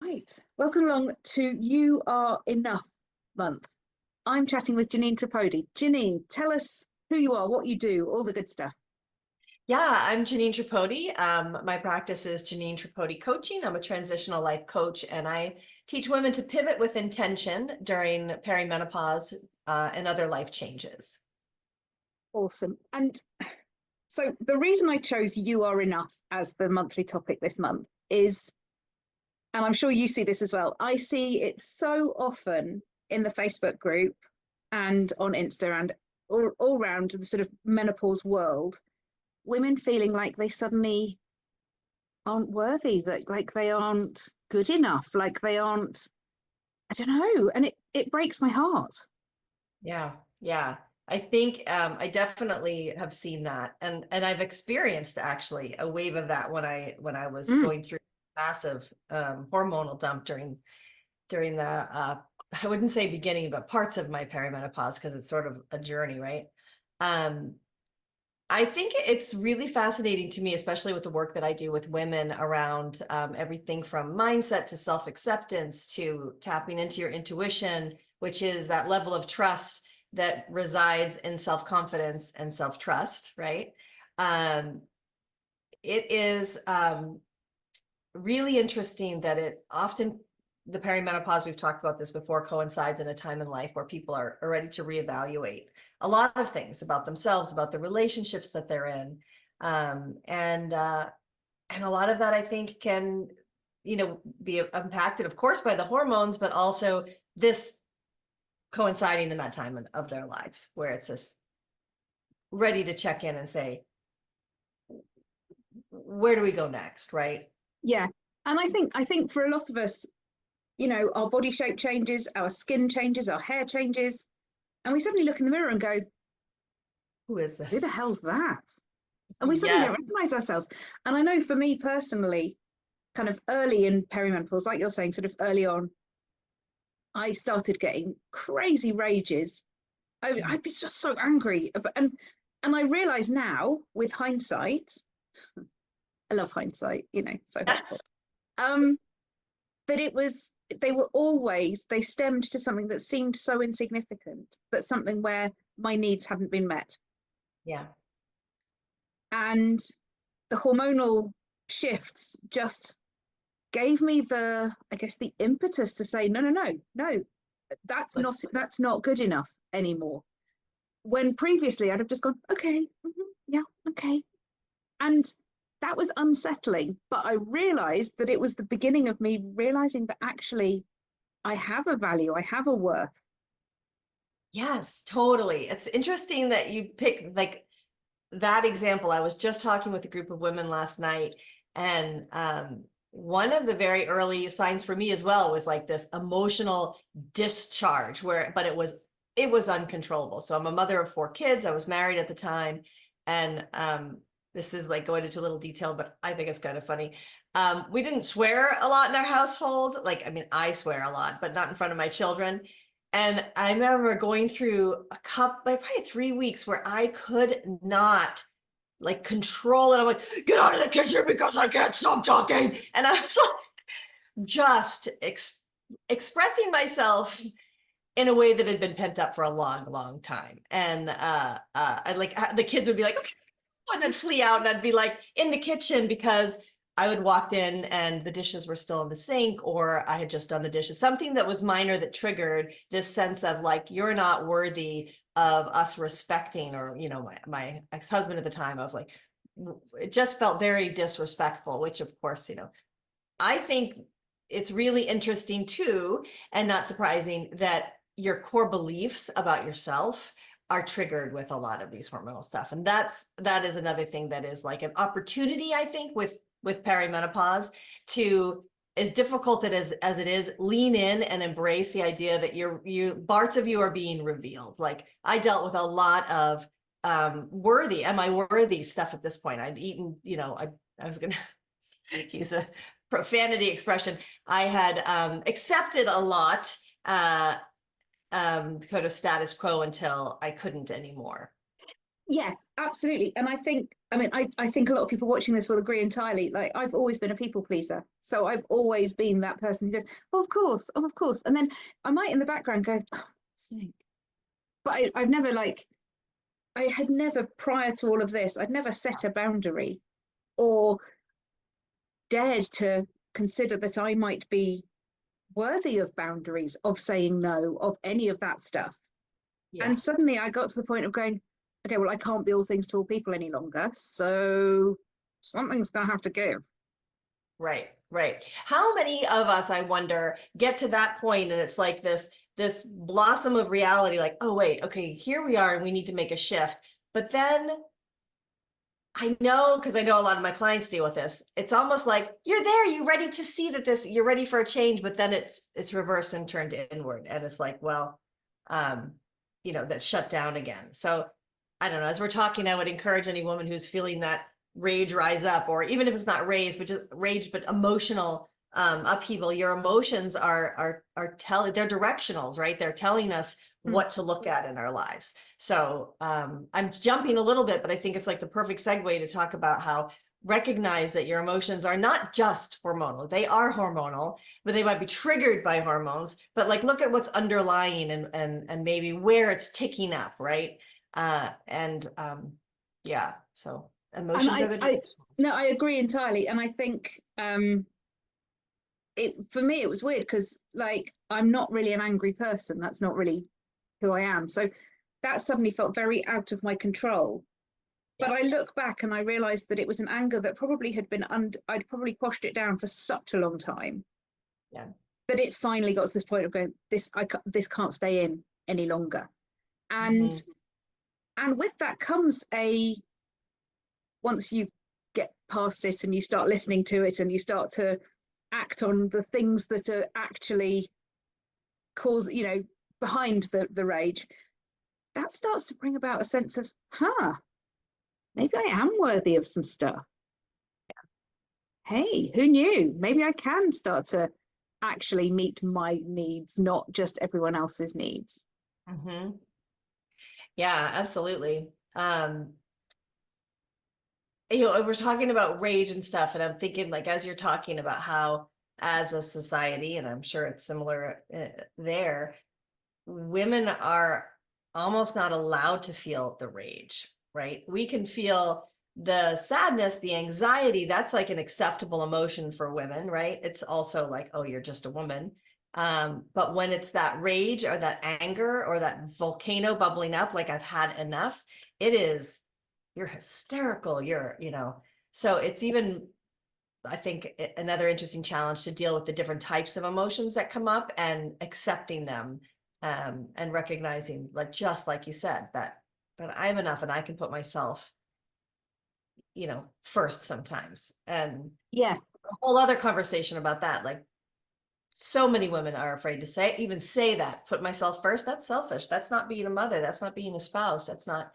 Right. Welcome along to You Are Enough month. I'm chatting with Jeanine Tripodi. Jeanine, tell us who you are, what you do, all the good stuff. Yeah, I'm Jeanine Tripodi. My practice is Jeanine Tripodi Coaching. I'm a transitional life coach, and I teach women to pivot with intention during perimenopause and other life changes. Awesome. And so the reason I chose You Are Enough as the monthly topic this month is, and I'm sure you see this as well, I see it so often in the Facebook group and on Insta and all around the sort of menopause world, women feeling like they suddenly aren't worthy, that like they aren't good enough, like they aren't, I don't know. And it breaks my heart. Yeah. I think I definitely have seen that, and I've experienced actually a wave of that when I was going through massive hormonal dump during the I wouldn't say beginning, but parts of my perimenopause, because it's sort of a journey, right? Um, I think it's really fascinating to me, especially with the work that I do with women around everything from mindset to self-acceptance to tapping into your intuition, which is that level of trust that resides in self-confidence and self-trust, right? Um, it is really interesting that it often, the perimenopause, we've talked about this before, coincides in a time in life where people are ready to reevaluate a lot of things about themselves, about the relationships that they're in. And a lot of that I think can, be impacted, of course, by the hormones, but also this coinciding in that time of their lives where it's just ready to check in and say, where do we go next, right? Yeah. And I think for a lot of us, our body shape changes, our skin changes, our hair changes, and we suddenly look in the mirror and go, Who is who the this? hell's that? And we suddenly don't Yes. recognize ourselves. And I know for me personally, kind of early in perimenopause, like you're saying, sort of early on, I started getting crazy rages. I'd be just so angry. And I realize now with hindsight, I love hindsight, so helpful. Yes. Um, that they stemmed to something that seemed so insignificant, but something where my needs hadn't been met. Yeah. And the hormonal shifts just gave me the impetus to say, no, that's not good enough anymore. When previously I'd have just gone, okay, yeah, okay. And that was unsettling, but I realized that it was the beginning of me realizing that actually I have a value, I have a worth. Yes, totally. It's interesting that you pick like that example. I was just talking with a group of women last night, and one of the very early signs for me as well was like this emotional discharge but it was uncontrollable. So I'm a mother of 4 kids. I was married at the time, and this is like going into a little detail, but I think it's kind of funny. We didn't swear a lot in our household. Like, I mean, I swear a lot, but not in front of my children. And I remember going through like probably 3 weeks where I could not like control it. I'm like, get out of the kitchen because I can't stop talking. And I was like, just expressing myself in a way that had been pent up for a long, long time. And I like the kids would be like, okay, and then flee out, and I'd be like in the kitchen because I would walked in and the dishes were still in the sink, or I had just done the dishes, something that was minor that triggered this sense of like, you're not worthy of us respecting, or, my ex-husband at the time, of like, it just felt very disrespectful, which of course, I think it's really interesting too, and not surprising, that your core beliefs about yourself are triggered with a lot of these hormonal stuff. And that is another thing that is like an opportunity, I think, with perimenopause, to, as difficult as it is, lean in and embrace the idea that parts of you are being revealed. Like, I dealt with a lot of am I worthy stuff at this point. I'd eaten, I was gonna use a profanity expression. I had accepted a lot, kind of status quo, until I couldn't anymore. Yeah, absolutely. And I think I mean, I think a lot of people watching this will agree entirely. Like, I've always been a people pleaser. So I've always been that person who goes, oh, of course, oh, of course. And then I might in the background go, oh, sake. But I've never I had never, prior to all of this, I'd never set a boundary or dared to consider that I might be worthy of boundaries, of saying no, of any of that stuff. Yeah. And suddenly I got to the point of going, okay, well, I can't be all things to all people any longer. So something's going to have to give. Right, right. How many of us, I wonder, get to that point and it's like this blossom of reality, like, oh wait, okay, here we are and we need to make a shift. But then I know, because I know a lot of my clients deal with this, it's almost like you're there, you're ready to see that you're ready for a change, but then it's reversed and turned inward. And it's like, well, that's shut down again. So I don't know, as we're talking, I would encourage any woman who's feeling that rage rise up, or even if it's not rage, but just rage, but emotional upheaval. Your emotions are telling, they're directionals, right? They're telling us what to look at in our lives. So I'm jumping a little bit, but I think it's like the perfect segue to talk about how recognize that your emotions are not just hormonal. They are hormonal, but they might be triggered by hormones, but like look at what's underlying and maybe where it's ticking up, right? Yeah, so emotions are the no, I agree entirely. And I think for me, it was weird because like, I'm not really an angry person. That's not really who I am. So that suddenly felt very out of my control. But I look back and I realized that it was an anger that probably had been I'd probably quashed it down for such a long time. Yeah. That it finally got to this point of going, this can't stay in any longer. And and with that comes once you get past it and you start listening to it and you start to act on the things that are actually behind the rage, that starts to bring about a sense of, maybe I am worthy of some stuff. Hey, who knew? Maybe I can start to actually meet my needs, not just everyone else's needs. Yeah, absolutely. We're talking about rage and stuff, and I'm thinking, like, as you're talking about how, as a society, and I'm sure it's similar there, women are almost not allowed to feel the rage, right? We can feel the sadness, the anxiety, that's like an acceptable emotion for women, right? It's also like, oh, you're just a woman. But when it's that rage or that anger or that volcano bubbling up, like I've had enough, you're hysterical, so it's even, I think, another interesting challenge to deal with the different types of emotions that come up and accepting them, and recognizing, like, just like you said, that I'm enough and I can put myself, first sometimes. And yeah, a whole other conversation about that. Like, so many women are afraid to say that, put myself first. That's selfish. That's not being a mother. That's not being a spouse. That's not.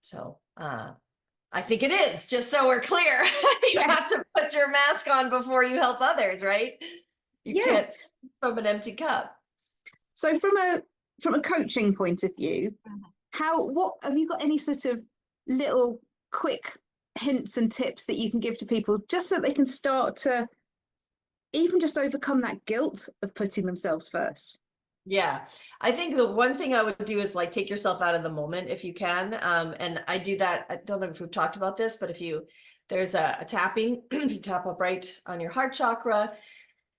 So I think it is, just so we're clear. You have to put your mask on before you help others, right? You can't from an empty cup. So from a coaching point of view, what have you got any sort of little quick hints and tips that you can give to people just so they can start to even just overcome that guilt of putting themselves first? Yeah, I think the one thing I would do is like take yourself out of the moment if you can. And I do that. I don't know if we've talked about this, but there's a tapping, if you tap up right on your heart chakra,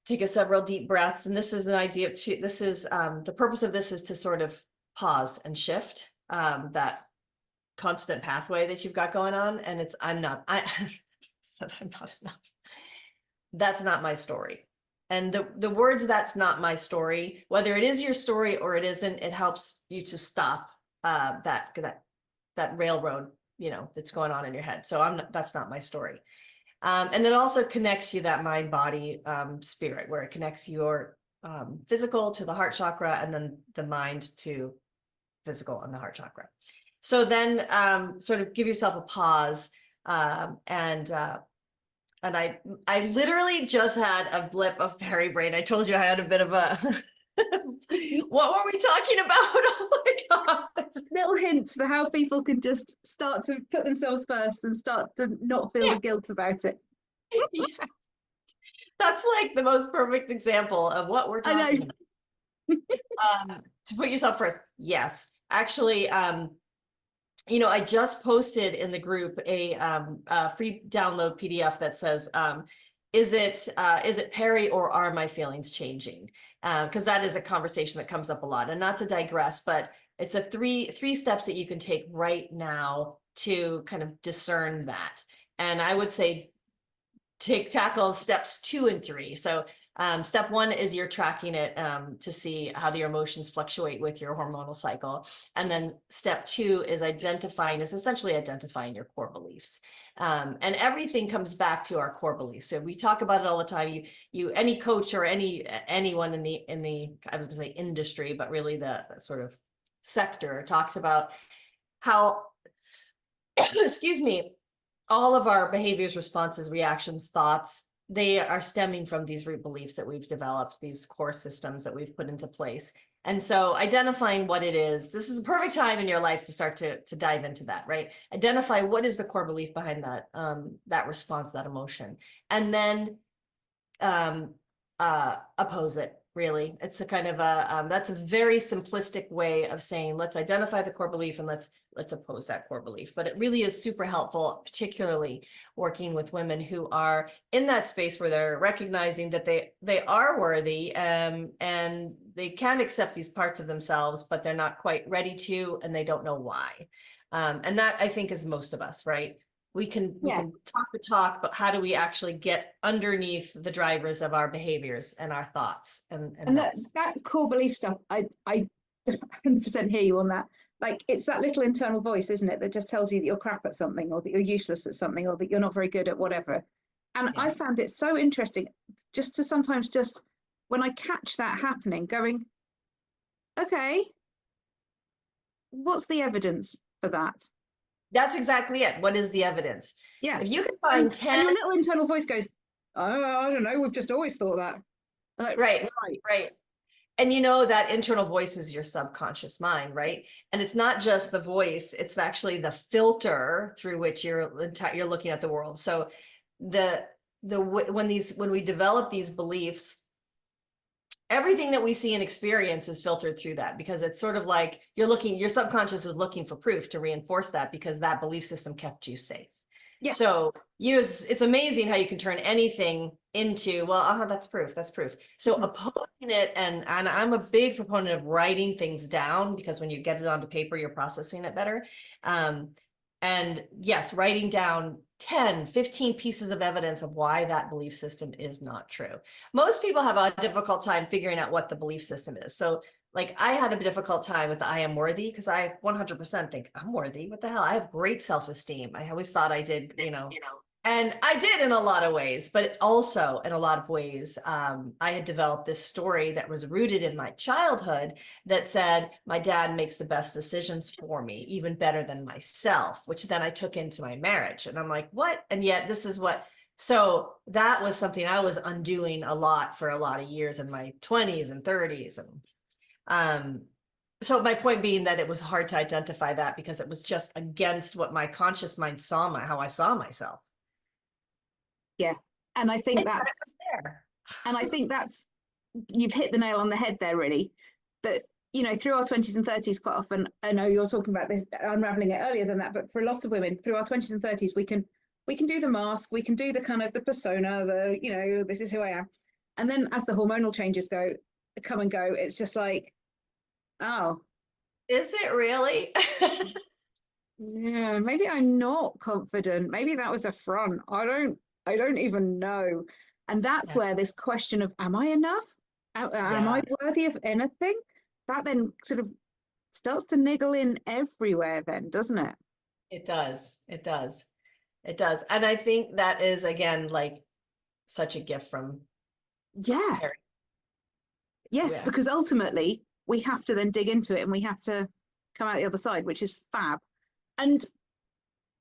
take several deep breaths. And this is an idea the purpose of this is to sort of pause and shift that constant pathway that you've got going on. And I said I'm not enough. That's not my story. And the words, that's not my story, whether it is your story or it isn't, it helps you to stop that railroad, that's going on in your head. So that's not my story. And it also connects you, that mind, body, spirit, where it connects your physical to the heart chakra, and then the mind to physical and the heart chakra. So then sort of give yourself a pause, and I literally just had a blip of fairy brain. I told you I had a bit of a What were we talking about? Oh my God. Little hints for how people can just start to put themselves first and start to not feel Yeah. the guilt about it. Yeah. That's like the most perfect example of what we're I talking know. about. To put yourself first. Yes. Actually, you know, I just posted in the group a free download PDF that says, is it Perry or are my feelings changing? Because that is a conversation that comes up a lot. And not to digress, but it's a three steps that you can take right now to kind of discern that. And I would say tackle steps 2 and 3. So step 1 is you're tracking it to see how your emotions fluctuate with your hormonal cycle. And then step 2 is essentially identifying your core beliefs. And everything comes back to our core beliefs. So we talk about it all the time. Any coach or anyone in the I was gonna say industry, but really the sort of sector talks about how, excuse me, all of our behaviors, responses, reactions, thoughts, they are stemming from these root beliefs that we've developed, these core systems that we've put into place. And so identifying what it is, this is a perfect time in your life to start to dive into that, right? Identify what is the core belief behind that response, that emotion, and then oppose it. Really, it's a kind of that's a very simplistic way of saying, let's identify the core belief and let's oppose that core belief. But it really is super helpful, particularly working with women who are in that space where they're recognizing that they are worthy, and they can accept these parts of themselves, but they're not quite ready to, and they don't know why. And that, I think, is most of us, right? We can talk the talk, but how do we actually get underneath the drivers of our behaviors and our thoughts? And that core belief stuff, I 100% hear you on that. Like, it's that little internal voice, isn't it, that just tells you that you're crap at something, or that you're useless at something, or that you're not very good at whatever. And I found it so interesting just to sometimes, just when I catch that happening, going, okay, what's the evidence for that? That's exactly it. What is the evidence? Yeah. If you can find 10, and your little internal voice goes, oh, I don't know, we've just always thought that. Like, right. And you know, that internal voice is your subconscious mind, right? And it's not just the voice, it's actually the filter through which you're looking at the world. So when we develop these beliefs, everything that we see and experience is filtered through that, because it's sort of like your subconscious is looking for proof to reinforce that, because that belief system kept you safe. Yeah. So it's amazing how you can turn anything into, well, that's proof. So opposing it, and I'm a big proponent of writing things down, because when you get it onto paper, you're processing it better. And yes, writing down 10, 15 pieces of evidence of why that belief system is not true. Most people have a difficult time figuring out what the belief system is. So like, I had a difficult time with the I am worthy, because I 100% think I'm worthy. What the hell? I have great self-esteem. I always thought I did, and I did in a lot of ways, but also in a lot of ways, I had developed this story that was rooted in my childhood that said my dad makes the best decisions for me, even better than myself, which then I took into my marriage. And I'm like, what? And yet this is what, so that was something I was undoing a lot for a lot of years in my 20s and 30s. And so my point being that it was hard to identify that, because it was just against what my conscious mind saw, how I saw myself. Yeah. And I think that's, you've hit the nail on the head there, really. That, through our 20s and 30s, quite often, I know you're talking about this, unraveling it earlier than that, but for a lot of women, through our 20s and 30s, we can do the mask, we can do the kind of the persona, this is who I am. And then as the hormonal changes come and go, it's just like, oh. Is it really? Yeah, maybe I'm not confident. Maybe that was a front. I don't even know. And that's where this question of, am I enough? Am I worthy of anything? That then sort of starts to niggle in everywhere then, doesn't it? It does. And I think that is, again, like, such a gift from Perry. Yes, because ultimately we have to then dig into it, and we have to come out the other side, which is fab. And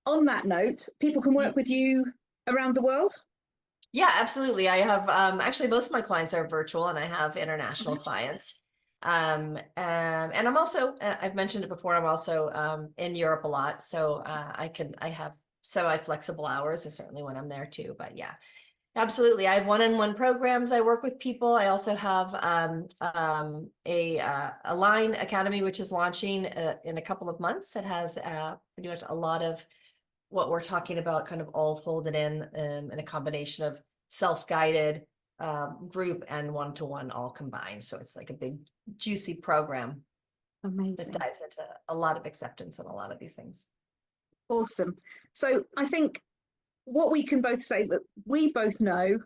on that note, people can work with you around the world? Yeah, absolutely. I have actually, most of my clients are virtual, and I have international clients. And I'm also, I've mentioned it before, I'm also in Europe a lot. So I have semi-flexible hours, and certainly when I'm there too. But yeah, absolutely. I have one-on-one programs. I work with people. I also have a Line Academy, which is launching in a couple of months. It has pretty much a lot of what we're talking about kind of all folded in a combination of self-guided group and one-to-one all combined. So it's like a big juicy program that Amazing. dives into a lot of acceptance and a lot of these things. Awesome. So I think what we can both say, that we both know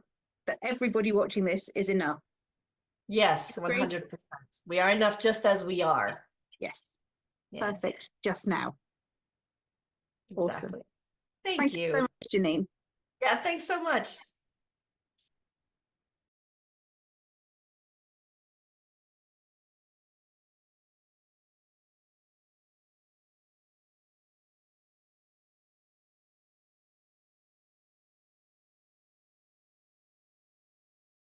that everybody watching this is enough. Yes, Agree? 100%. We are enough just as we are. Yes. Yeah, Perfect. Just now. exactly. Awesome. Thank Thank you so you. much, Jeanine. Yeah, thanks so much.